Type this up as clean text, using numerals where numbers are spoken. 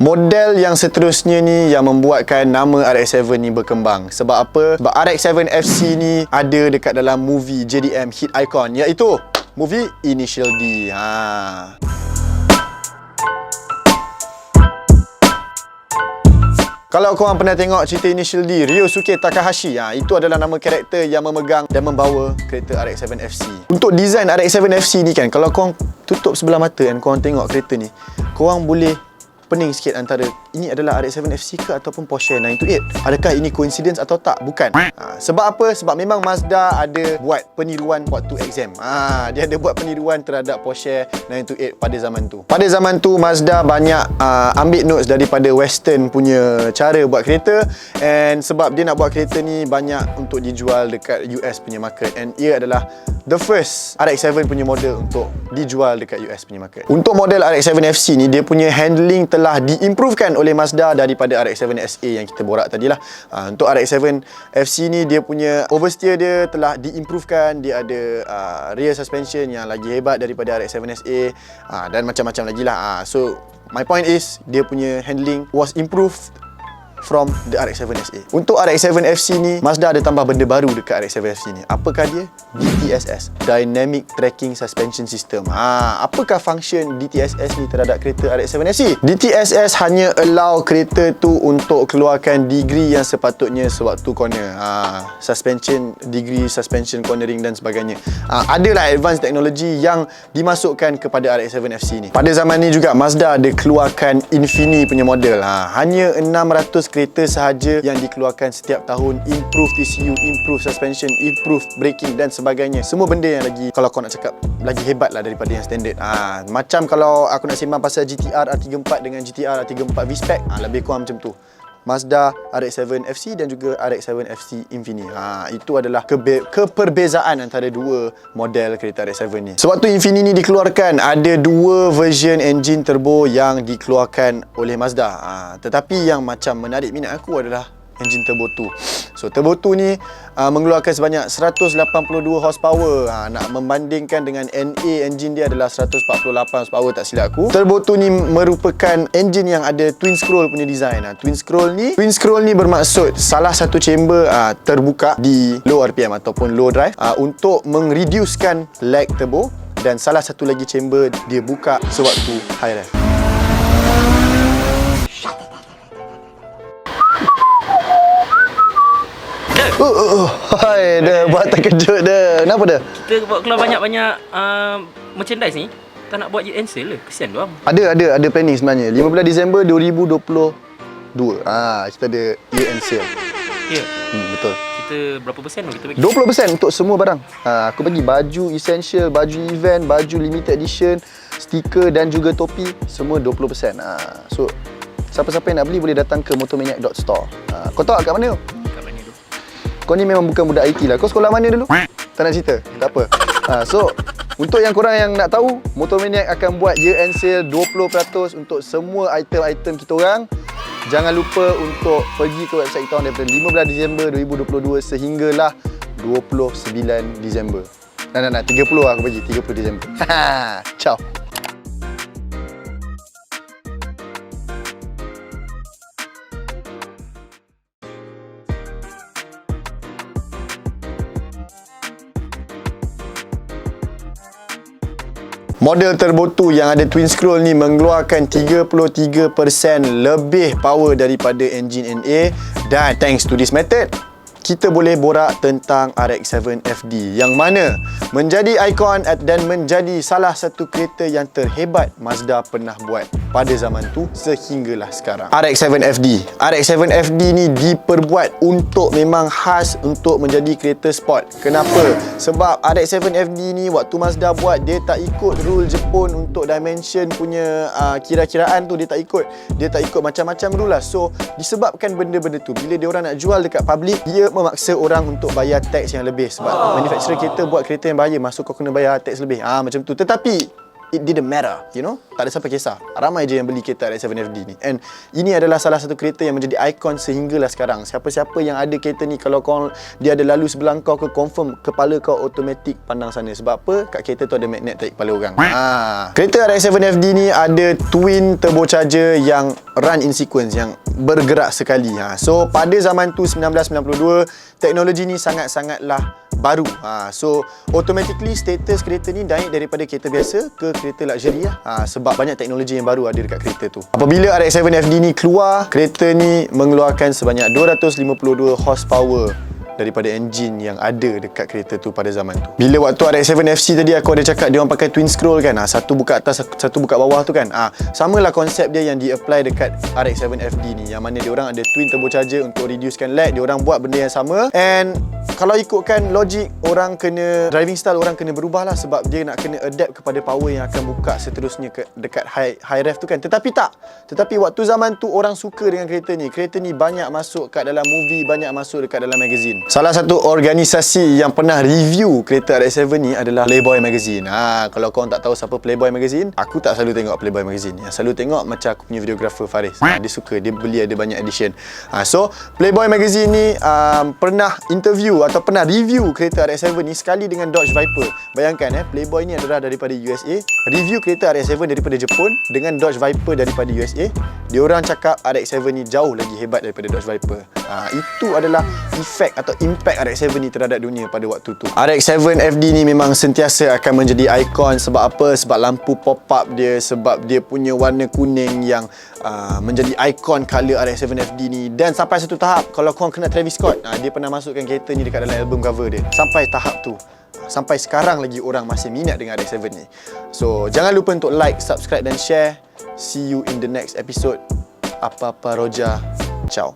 Model yang seterusnya ni yang membuatkan nama RX-7 ni berkembang. Sebab apa? Sebab RX-7 FC ni ada dekat dalam movie JDM hit icon, iaitu movie Initial D. Kalau korang pernah tengok cerita Initial D, Ryosuke Takahashi, itu adalah nama karakter yang memegang dan membawa kereta RX-7 FC. Untuk design RX-7 FC ni kan, kalau korang tutup sebelah mata dan korang tengok kereta ni, korang boleh pening sikit antara ini adalah RX-7 FC ke ataupun Porsche 928. Adakah ini coincidence atau tak? Bukan. Sebab apa? Sebab memang Mazda ada buat peniruan waktu exam. Dia ada buat peniruan terhadap Porsche 928 pada zaman tu. Pada zaman tu Mazda banyak ambil notes daripada Western punya cara buat kereta, and sebab dia nak buat kereta ni banyak untuk dijual dekat US punya market, and ia adalah the first RX-7 punya model untuk dijual dekat US punya market. Untuk model RX-7 FC ni, dia punya handling telah diimprovekan oleh Mazda daripada RX-7 SA yang kita borak tadilah. Untuk RX-7 FC ni, dia punya oversteer dia telah diimprovekan. Dia ada rear suspension yang lagi hebat daripada RX-7 SA, dan macam-macam lagi lah. So my point is, dia punya handling was improved from the RX-7 SA. Untuk RX-7 FC ni, Mazda ada tambah benda baru dekat RX-7 FC ni. Apakah dia? DTSS, Dynamic Tracking Suspension System. Apakah function DTSS ni terhadap kereta RX-7 FC? DTSS hanya allow kereta tu untuk keluarkan degree yang sepatutnya sewaktu corner. Suspension, degree suspension cornering dan sebagainya. Adalah advanced technology yang dimasukkan kepada RX-7 FC ni. Pada zaman ni juga Mazda ada keluarkan Infini punya model. Hanya 600 kereta sahaja yang dikeluarkan setiap tahun. Improve TCU, improve suspension, improve braking dan sebagainya. Semua benda yang lagi, kalau kau nak cakap, lagi hebat lah daripada yang standard. Macam kalau aku nak sembang pasal GTR R34 dengan GTR R34 V-Spec, lebih kurang macam tu. Mazda RX-7 FC dan juga RX-7 FC Infini. Itu adalah keperbezaan antara dua model kereta RX-7 ni. Sewaktu Infini ni dikeluarkan, ada dua version engine turbo yang dikeluarkan oleh Mazda. Tetapi yang macam menarik minat aku adalah engine turbo 2. So turbo 2 ni mengeluarkan sebanyak 182 horsepower. Nak membandingkan dengan NA, engine dia adalah 148 horsepower tak silap aku. Turbo 2 ni merupakan engine yang ada twin scroll punya design. Twin scroll ni bermaksud salah satu chamber terbuka di low RPM ataupun low drive untuk mereducekan lag turbo, dan salah satu lagi chamber dia buka sewaktu high rev. Hai, dah buat terkejut dah. Kenapa dah? Kita buat keluar banyak-banyak merchandise ni. Tak nak buat year end sale lah. Kesian doang. Ada planning sebenarnya. 15 Disember 2022. Kita ada year end sale. Ya. Betul. Kita berapa persen kita bagi? 20% untuk semua barang. Aku bagi baju essential, baju event, baju limited edition, stiker dan juga topi, semua 20%. So siapa-siapa yang nak beli boleh datang ke motomaniac.store. Kau tahu kat mana tu? Kau ni memang bukan budak IT lah. Kau sekolah mana dulu? Tak nak cerita? Tak apa. So, untuk yang korang yang nak tahu, Motomaniac akan buat year end sale 20% untuk semua item-item kita orang. Jangan lupa untuk pergi ke website kita orang daripada 15 Disember 2022 sehinggalah 29 Disember. Nah, 30 lah aku bagi. 30 Disember. Ciao. Model turbo 2 yang ada twin scroll ni mengeluarkan 33% lebih power daripada engine NA, dan thanks to this method, kita boleh borak tentang RX-7 FD yang mana menjadi ikon dan menjadi salah satu kereta yang terhebat Mazda pernah buat pada zaman tu sehinggalah sekarang. RX-7 FD. RX-7 FD ni diperbuat untuk memang khas untuk menjadi kereta sport. Kenapa? Sebab RX-7 FD ni waktu Mazda buat, dia tak ikut rule Jepun untuk dimension punya kira-kiraan tu, dia tak ikut. Dia tak ikut macam-macam rule lah. So disebabkan benda-benda tu, bila dia orang nak jual dekat public, dia memaksa orang untuk bayar tax yang lebih. Sebab manufacturer kereta buat kereta yang bahaya, masuk kau kena bayar tax lebih. Macam tu. Tetapi it didn't matter, you know. Tak ada siapa kisah. Ramai je yang beli kereta RX-7 FD ni. And ini adalah salah satu kereta yang menjadi ikon sehinggalah sekarang. Siapa-siapa yang ada kereta ni, kalau kau dia ada lalu sebelah kau ke, confirm kepala kau automatic pandang sana. Sebab apa? Kat kereta tu ada magnet tarik kepala orang. Kereta RX-7 FD ni ada twin turbocharger yang run in sequence, yang bergerak sekali. So pada zaman tu 1992, teknologi ni sangat-sangatlah baru. So automatically status kereta ni naik daripada kereta biasa ke kereta luxury lah. Sebab banyak teknologi yang baru ada dekat kereta tu. Apabila RX-7 FD ni keluar, kereta ni mengeluarkan sebanyak 252 horsepower daripada enjin yang ada dekat kereta tu pada zaman tu. Bila waktu RX-7 FC tadi aku ada cakap dia orang pakai twin scroll kan, satu buka atas, satu buka bawah tu kan. Samalah konsep dia yang di-apply dekat RX-7 FD ni, yang mana dia orang ada twin turbocharger untuk reducekan lag. Dia orang buat benda yang sama, and kalau ikutkan logik, orang kena, driving style orang kena berubah lah, sebab dia nak kena adapt kepada power yang akan buka seterusnya dekat high rev tu kan. Tetapi waktu zaman tu orang suka dengan kereta ni. Kereta ni banyak masuk kat dalam movie, banyak masuk dekat dalam magazine. Salah satu organisasi yang pernah review kereta RX-7 ni adalah Playboy Magazine. Kalau korang tak tahu siapa Playboy Magazine, aku tak selalu tengok Playboy Magazine. Yang selalu tengok macam aku punya videographer Faris. Dia suka, dia beli ada banyak edition. So Playboy Magazine ni pernah interview atau pernah review kereta RX-7 ni sekali dengan Dodge Viper. Bayangkan Playboy ni adalah daripada USA, review kereta RX-7 daripada Jepun dengan Dodge Viper daripada USA. Dia orang cakap RX-7 ni jauh lagi hebat daripada Dodge Viper. Itu adalah efek atau impact RX-7 ni terhadap dunia pada waktu tu. RX-7 FD ni memang sentiasa akan menjadi ikon. Sebab apa? Sebab lampu pop-up dia, sebab dia punya warna kuning yang menjadi ikon color RX-7 FD ni. Dan sampai satu tahap, kalau korang kenal Travis Scott, dia pernah masukkan kereta ni dekat dalam album cover dia. Sampai tahap tu, sampai sekarang lagi orang masih minat dengan RX-7 ni. So jangan lupa untuk like, subscribe dan share. See you in the next episode. Apa-apa Roja.